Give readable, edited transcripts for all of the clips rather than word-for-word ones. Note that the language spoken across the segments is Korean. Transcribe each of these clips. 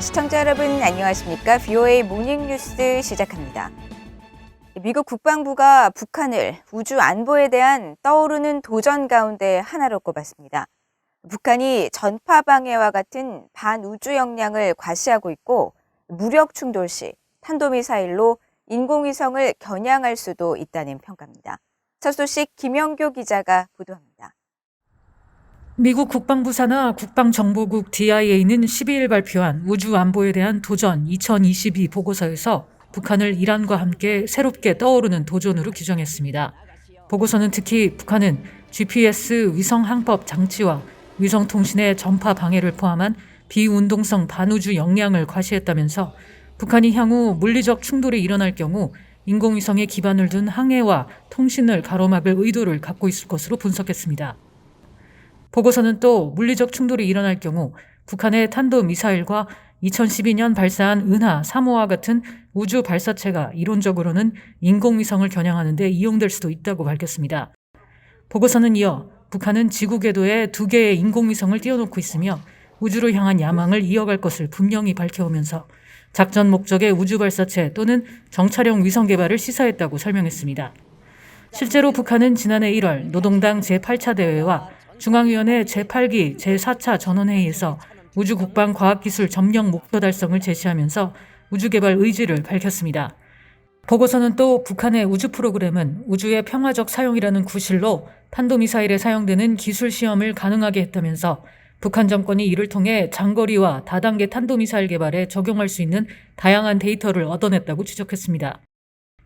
시청자 여러분 안녕하십니까? VOA 모닝뉴스 시작합니다. 미국 국방부가 북한을 우주 안보에 대한 떠오르는 도전 가운데 하나로 꼽았습니다. 북한이 전파 방해와 같은 반우주 역량을 과시하고 있고 무력 충돌 시 탄도미사일로 인공위성을 겨냥할 수도 있다는 평가입니다. 첫 소식 김영교 기자가 보도합니다. 미국 국방부 산하 국방정보국 DIA는 12일 발표한 우주 안보에 대한 도전 2022 보고서에서 북한을 이란과 함께 새롭게 떠오르는 도전으로 규정했습니다. 보고서는 특히 북한은 GPS 위성 항법 장치와 위성통신의 전파 방해를 포함한 비운동성 반우주 역량을 과시했다면서 북한이 향후 물리적 충돌이 일어날 경우 인공위성에 기반을 둔 항해와 통신을 가로막을 의도를 갖고 있을 것으로 분석했습니다. 보고서는 또 물리적 충돌이 일어날 경우 북한의 탄도미사일과 2012년 발사한 은하 3호와 같은 우주 발사체가 이론적으로는 인공위성을 겨냥하는 데 이용될 수도 있다고 밝혔습니다. 보고서는 이어 북한은 지구 궤도에 2개의 인공위성을 띄워놓고 있으며 우주로 향한 야망을 이어갈 것을 분명히 밝혀오면서 작전 목적의 우주 발사체 또는 정찰형 위성 개발을 시사했다고 설명했습니다. 실제로 북한은 지난해 1월 노동당 제8차 대회와 중앙위원회 제8기 제4차 전원회의에서 우주국방과학기술 점령 목표 달성을 제시하면서 우주개발 의지를 밝혔습니다. 보고서는 또 북한의 우주 프로그램은 우주의 평화적 사용이라는 구실로 탄도미사일에 사용되는 기술 시험을 가능하게 했다면서 북한 정권이 이를 통해 장거리와 다단계 탄도미사일 개발에 적용할 수 있는 다양한 데이터를 얻어냈다고 지적했습니다.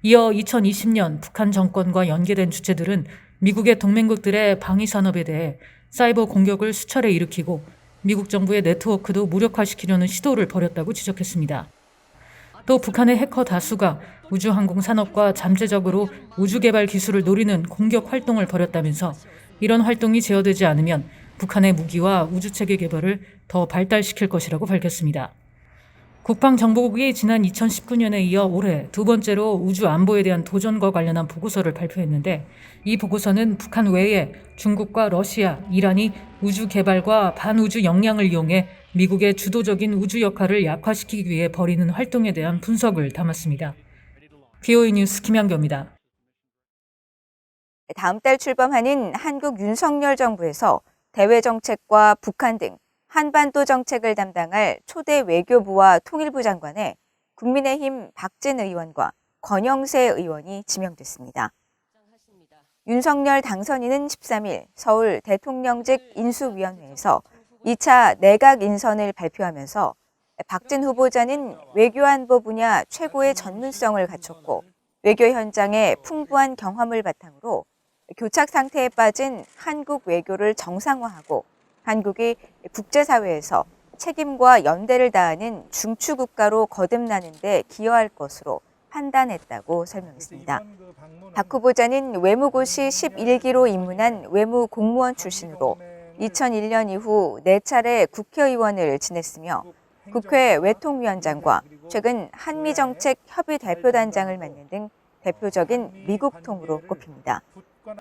이어 2020년 북한 정권과 연계된 주체들은 미국의 동맹국들의 방위산업에 대해 사이버 공격을 수차례 일으키고 미국 정부의 네트워크도 무력화시키려는 시도를 벌였다고 지적했습니다. 또 북한의 해커 다수가 우주항공 산업과 잠재적으로 우주개발 기술을 노리는 공격 활동을 벌였다면서 이런 활동이 제어되지 않으면 북한의 무기와 우주체계 개발을 더 발달시킬 것이라고 밝혔습니다. 국방정보국이 지난 2019년에 이어 올해 두 번째로 우주 안보에 대한 도전과 관련한 보고서를 발표했는데 이 보고서는 북한 외에 중국과 러시아, 이란이 우주 개발과 반우주 역량을 이용해 미국의 주도적인 우주 역할을 약화시키기 위해 벌이는 활동에 대한 분석을 담았습니다. VOA 뉴스 김양교입니다. 다음 달 출범하는 한국 윤석열 정부에서 대외 정책과 북한 등 한반도 정책을 담당할 초대 외교부와 통일부 장관에 국민의힘 박진 의원과 권영세 의원이 지명됐습니다. 윤석열 당선인은 13일 서울 대통령직 인수위원회에서 2차 내각 인선을 발표하면서 박진 후보자는 외교안보 분야 최고의 전문성을 갖췄고 외교 현장의 풍부한 경험을 바탕으로 교착 상태에 빠진 한국 외교를 정상화하고 한국이 국제사회에서 책임과 연대를 다하는 중추국가로 거듭나는 데 기여할 것으로 판단했다고 설명했습니다. 박 후보자는 외무고시 11기로 입문한 외무공무원 출신으로 2001년 이후 4차례 국회의원을 지냈으며 국회 외통위원장과 최근 한미정책협의대표단장을 맡는 등 대표적인 미국통으로 꼽힙니다.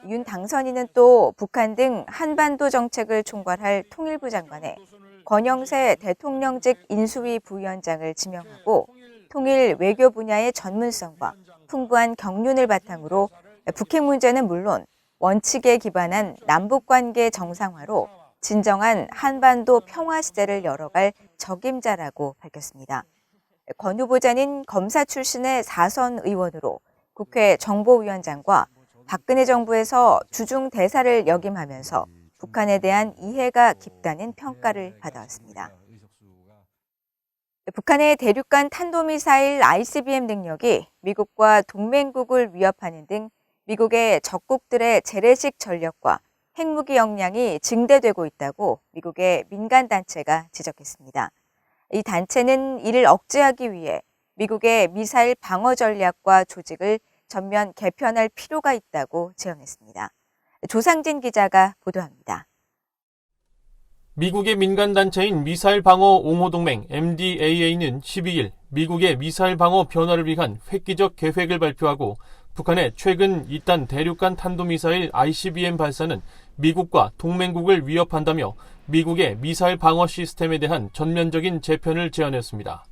윤 당선인은 또 북한 등 한반도 정책을 총괄할 통일부 장관에 권영세 대통령직 인수위 부위원장을 지명하고 통일 외교 분야의 전문성과 풍부한 경륜을 바탕으로 북핵 문제는 물론 원칙에 기반한 남북관계 정상화로 진정한 한반도 평화 시대를 열어갈 적임자라고 밝혔습니다. 권 후보자는 검사 출신의 4선 의원으로 국회 정보위원장과 박근혜 정부에서 주중 대사를 역임하면서 북한에 대한 이해가 깊다는 평가를 받아왔습니다. 북한의 대륙간 탄도미사일 ICBM 능력이 미국과 동맹국을 위협하는 등 미국의 적국들의 재래식 전력과 핵무기 역량이 증대되고 있다고 미국의 민간단체가 지적했습니다. 이 단체는 이를 억제하기 위해 미국의 미사일 방어 전략과 조직을 전면 개편할 필요가 있다고 제언했습니다. 조상진 기자가 보도합니다. 미국의 민간단체인 미사일 방어 옹호동맹 MDAA는 12일 미국의 미사일 방어 변화를 위한 획기적 계획을 발표하고 북한의 최근 2단 대륙간 탄도미사일 ICBM 발사는 미국과 동맹국을 위협한다며 미국의 미사일 방어 시스템에 대한 전면적인 재편을 제안했습니다.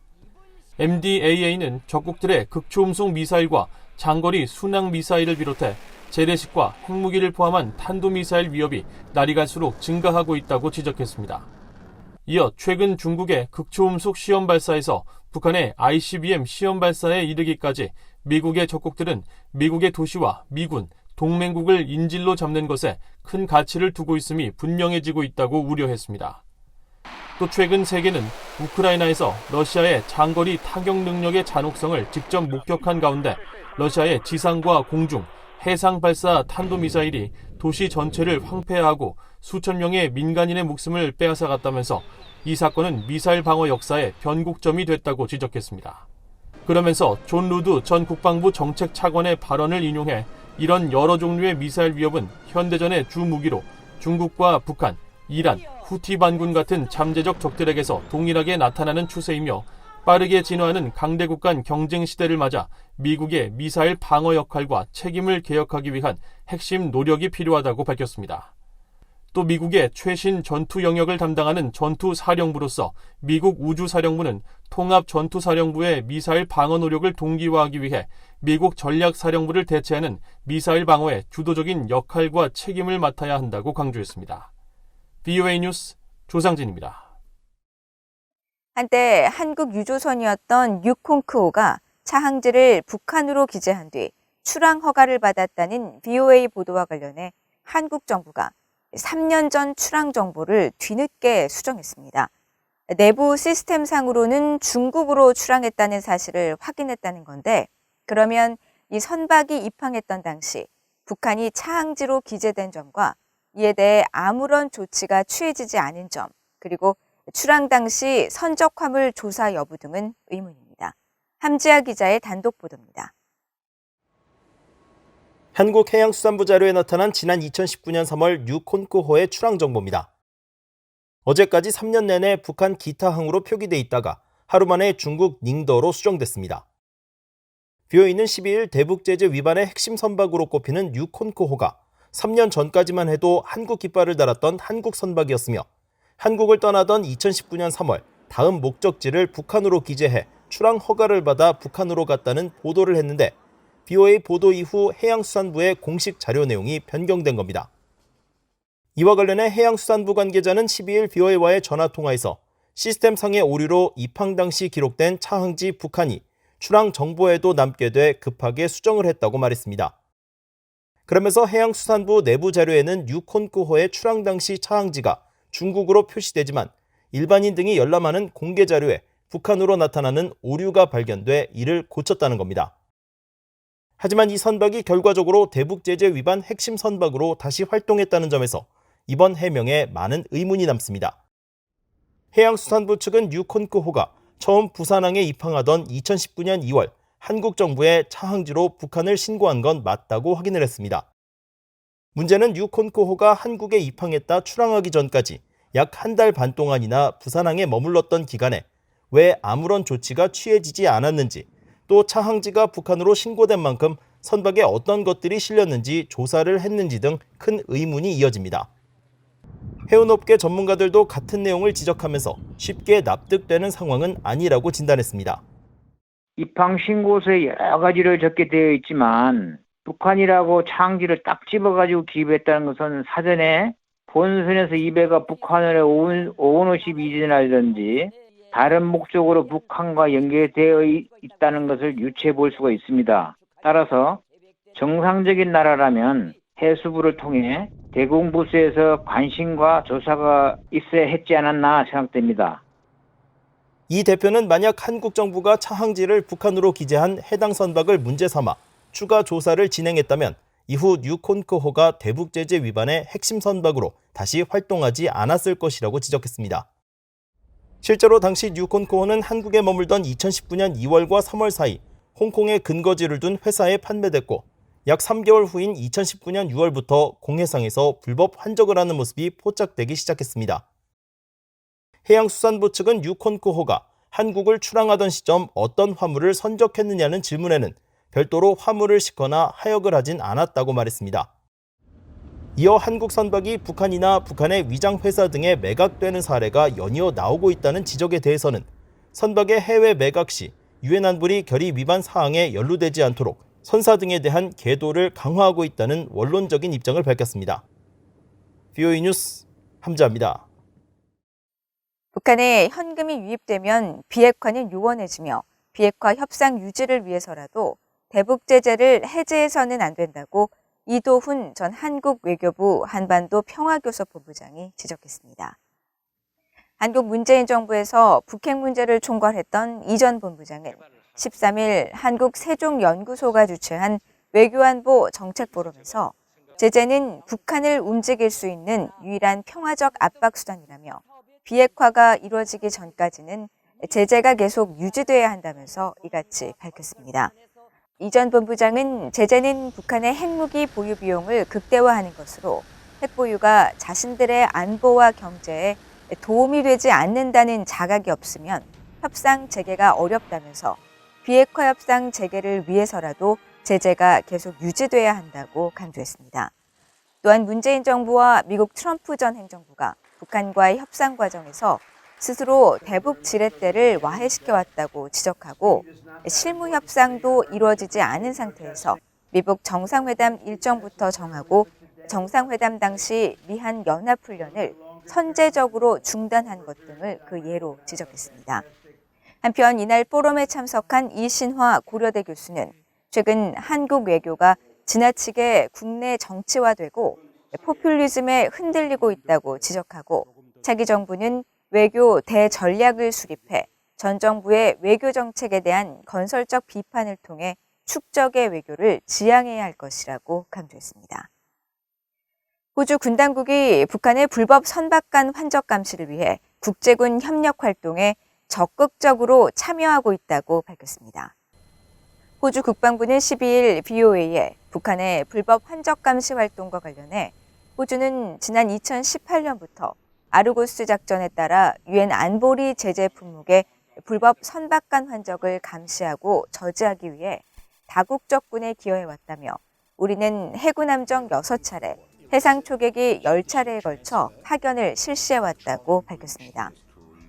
MDAA는 적국들의 극초음속 미사일과 장거리 순항 미사일을 비롯해 재래식과 핵무기를 포함한 탄도미사일 위협이 날이 갈수록 증가하고 있다고 지적했습니다. 이어 최근 중국의 극초음속 시험 발사에서 북한의 ICBM 시험 발사에 이르기까지 미국의 적국들은 미국의 도시와 미군, 동맹국을 인질로 잡는 것에 큰 가치를 두고 있음이 분명해지고 있다고 우려했습니다. 또 최근 세계는 우크라이나에서 러시아의 장거리 타격 능력의 잔혹성을 직접 목격한 가운데 러시아의 지상과 공중, 해상 발사 탄도미사일이 도시 전체를 황폐화하고 수천 명의 민간인의 목숨을 빼앗아갔다면서 이 사건은 미사일 방어 역사의 변곡점이 됐다고 지적했습니다. 그러면서 존 루드 전 국방부 정책차관의 발언을 인용해 이런 여러 종류의 미사일 위협은 현대전의 주 무기로 중국과 북한, 이란, 후티 반군 같은 잠재적 적들에게서 동일하게 나타나는 추세이며 빠르게 진화하는 강대국 간 경쟁 시대를 맞아 미국의 미사일 방어 역할과 책임을 개혁하기 위한 핵심 노력이 필요하다고 밝혔습니다. 또 미국의 최신 전투 영역을 담당하는 전투사령부로서 미국 우주사령부는 통합전투사령부의 미사일 방어 노력을 동기화하기 위해 미국 전략사령부를 대체하는 미사일 방어의 주도적인 역할과 책임을 맡아야 한다고 강조했습니다. VOA 뉴스 조상진입니다. 한때 한국 유조선이었던 유콩크호가 차항지를 북한으로 기재한 뒤 출항 허가를 받았다는 VOA 보도와 관련해 한국 정부가 3년 전 출항 정보를 뒤늦게 수정했습니다. 내부 시스템상으로는 중국으로 출항했다는 사실을 확인했다는 건데, 그러면 이 선박이 입항했던 당시 북한이 차항지로 기재된 점과 이에 대해 아무런 조치가 취해지지 않은 점, 그리고 출항 당시 선적 화물 조사 여부 등은 의문입니다. 함지아 기자의 단독 보도입니다. 한국해양수산부 자료에 나타난 지난 2019년 3월 유콘크호의 출항 정보입니다. 어제까지 3년 내내 북한 기타 항으로 표기돼 있다가 하루 만에 중국 닝더로 수정됐습니다. VOA는 12일 대북 제재 위반의 핵심 선박으로 꼽히는 유콘크호가 3년 전까지만 해도 한국 깃발을 달았던 한국 선박이었으며 한국을 떠나던 2019년 3월 다음 목적지를 북한으로 기재해 출항 허가를 받아 북한으로 갔다는 보도를 했는데 VOA 보도 이후 해양수산부의 공식 자료 내용이 변경된 겁니다. 이와 관련해 해양수산부 관계자는 12일 VOA와의 전화통화에서 시스템상의 오류로 입항 당시 기록된 차항지 북한이 출항 정보에도 남게 돼 급하게 수정을 했다고 말했습니다. 그러면서 해양수산부 내부 자료에는 유콘크호의 출항 당시 차항지가 중국으로 표시되지만 일반인 등이 열람하는 공개 자료에 북한으로 나타나는 오류가 발견돼 이를 고쳤다는 겁니다. 하지만 이 선박이 결과적으로 대북 제재 위반 핵심 선박으로 다시 활동했다는 점에서 이번 해명에 많은 의문이 남습니다. 해양수산부 측은 유콘크호가 처음 부산항에 입항하던 2019년 2월 한국 정부에 차항지로 북한을 신고한 건 맞다고 확인을 했습니다. 문제는 유콘크호가 한국에 입항했다 출항하기 전까지 약 한 달 반 동안이나 부산항에 머물렀던 기간에 왜 아무런 조치가 취해지지 않았는지, 또 차항지가 북한으로 신고된 만큼 선박에 어떤 것들이 실렸는지 조사를 했는지 등 큰 의문이 이어집니다. 해운업계 전문가들도 같은 내용을 지적하면서 쉽게 납득되는 상황은 아니라고 진단했습니다. 입항 신고서에 여러 가지를 적게 되어 있지만 북한이라고 차항지를 딱 집어가지고 기입했다는 것은 사전에 본선에서 이 배가 북한으로 오온호십 이전이라든지 다른 목적으로 북한과 연계되어 있다는 것을 유추해 볼 수가 있습니다. 따라서 정상적인 나라라면 해수부를 통해 대공부수에서 관심과 조사가 있어야 했지 않았나 생각됩니다. 이 대표는 만약 한국 정부가 차항지를 북한으로 기재한 해당 선박을 문제 삼아 추가 조사를 진행했다면 이후 유콘크호가 대북 제재 위반의 핵심 선박으로 다시 활동하지 않았을 것이라고 지적했습니다. 실제로 당시 유콘크호는 한국에 머물던 2019년 2월과 3월 사이 홍콩에 근거지를 둔 회사에 판매됐고 약 3개월 후인 2019년 6월부터 공해상에서 불법 환적을 하는 모습이 포착되기 시작했습니다. 해양수산부 측은 유콘크호가 한국을 출항하던 시점 어떤 화물을 선적했느냐는 질문에는 별도로 화물을 싣거나 하역을 하진 않았다고 말했습니다. 이어 한국 선박이 북한이나 북한의 위장 회사 등에 매각되는 사례가 연이어 나오고 있다는 지적에 대해서는 선박의 해외 매각 시 유엔 안보리 결의 위반 사항에 연루되지 않도록 선사 등에 대한 계도를 강화하고 있다는 원론적인 입장을 밝혔습니다. VOA 뉴스 함자입니다. 북한에 현금이 유입되면 비핵화는 요원해지며 비핵화 협상 유지를 위해서라도 대북 제재를 해제해서는 안 된다고 이도훈 전 한국 외교부 한반도 평화교섭본부장이 지적했습니다. 한국 문재인 정부에서 북핵 문제를 총괄했던 이 전 본부장은 13일 한국 세종연구소가 주최한 외교안보 정책포럼에서 제재는 북한을 움직일 수 있는 유일한 평화적 압박수단이라며 비핵화가 이루어지기 전까지는 제재가 계속 유지돼야 한다면서 이같이 밝혔습니다. 이 전 본부장은 제재는 북한의 핵무기 보유 비용을 극대화하는 것으로 핵보유가 자신들의 안보와 경제에 도움이 되지 않는다는 자각이 없으면 협상 재개가 어렵다면서 비핵화 협상 재개를 위해서라도 제재가 계속 유지돼야 한다고 강조했습니다. 또한 문재인 정부와 미국 트럼프 전 행정부가 북한과의 협상 과정에서 스스로 대북 지렛대를 와해시켜왔다고 지적하고 실무 협상도 이루어지지 않은 상태에서 미북 정상회담 일정부터 정하고 정상회담 당시 미한 연합훈련을 선제적으로 중단한 것 등을 그 예로 지적했습니다. 한편 이날 포럼에 참석한 이신화 고려대 교수는 최근 한국 외교가 지나치게 국내 정치화되고 포퓰리즘에 흔들리고 있다고 지적하고 차기 정부는 외교 대전략을 수립해 전 정부의 외교 정책에 대한 건설적 비판을 통해 축적의 외교를 지향해야 할 것이라고 강조했습니다. 호주 군 당국이 북한의 불법 선박간 환적 감시를 위해 국제군 협력 활동에 적극적으로 참여하고 있다고 밝혔습니다. 호주 국방부는 12일 BOA에 북한의 불법 환적 감시 활동과 관련해 호주는 지난 2018년부터 아르고스 작전에 따라 유엔 안보리 제재 품목의 불법 선박간 환적을 감시하고 저지하기 위해 다국적군에 기여해왔다며 우리는 해군 함정 6차례, 해상 초계기 10차례에 걸쳐 파견을 실시해왔다고 밝혔습니다.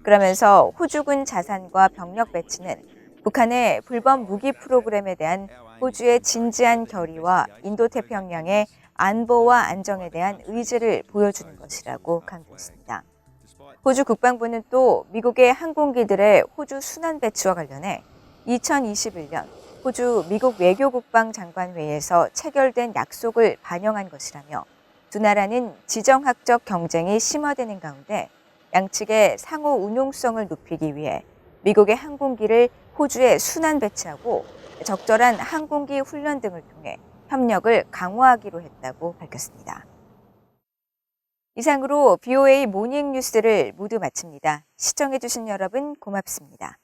그러면서 호주군 자산과 병력 배치는 북한의 불법 무기 프로그램에 대한 호주의 진지한 결의와 인도태평양의 안보와 안정에 대한 의지를 보여주는 것이라고 강조했습니다. 호주 국방부는 또 미국의 항공기들의 호주 순환 배치와 관련해 2021년 호주 미국 외교국방장관회의에서 체결된 약속을 반영한 것이라며 두 나라는 지정학적 경쟁이 심화되는 가운데 양측의 상호 운용성을 높이기 위해 미국의 항공기를 호주에 순환 배치하고 적절한 항공기 훈련 등을 통해 협력을 강화하기로 했다고 밝혔습니다. 이상으로 BOA 모닝 뉴스를 모두 마칩니다. 시청해주신 여러분 고맙습니다.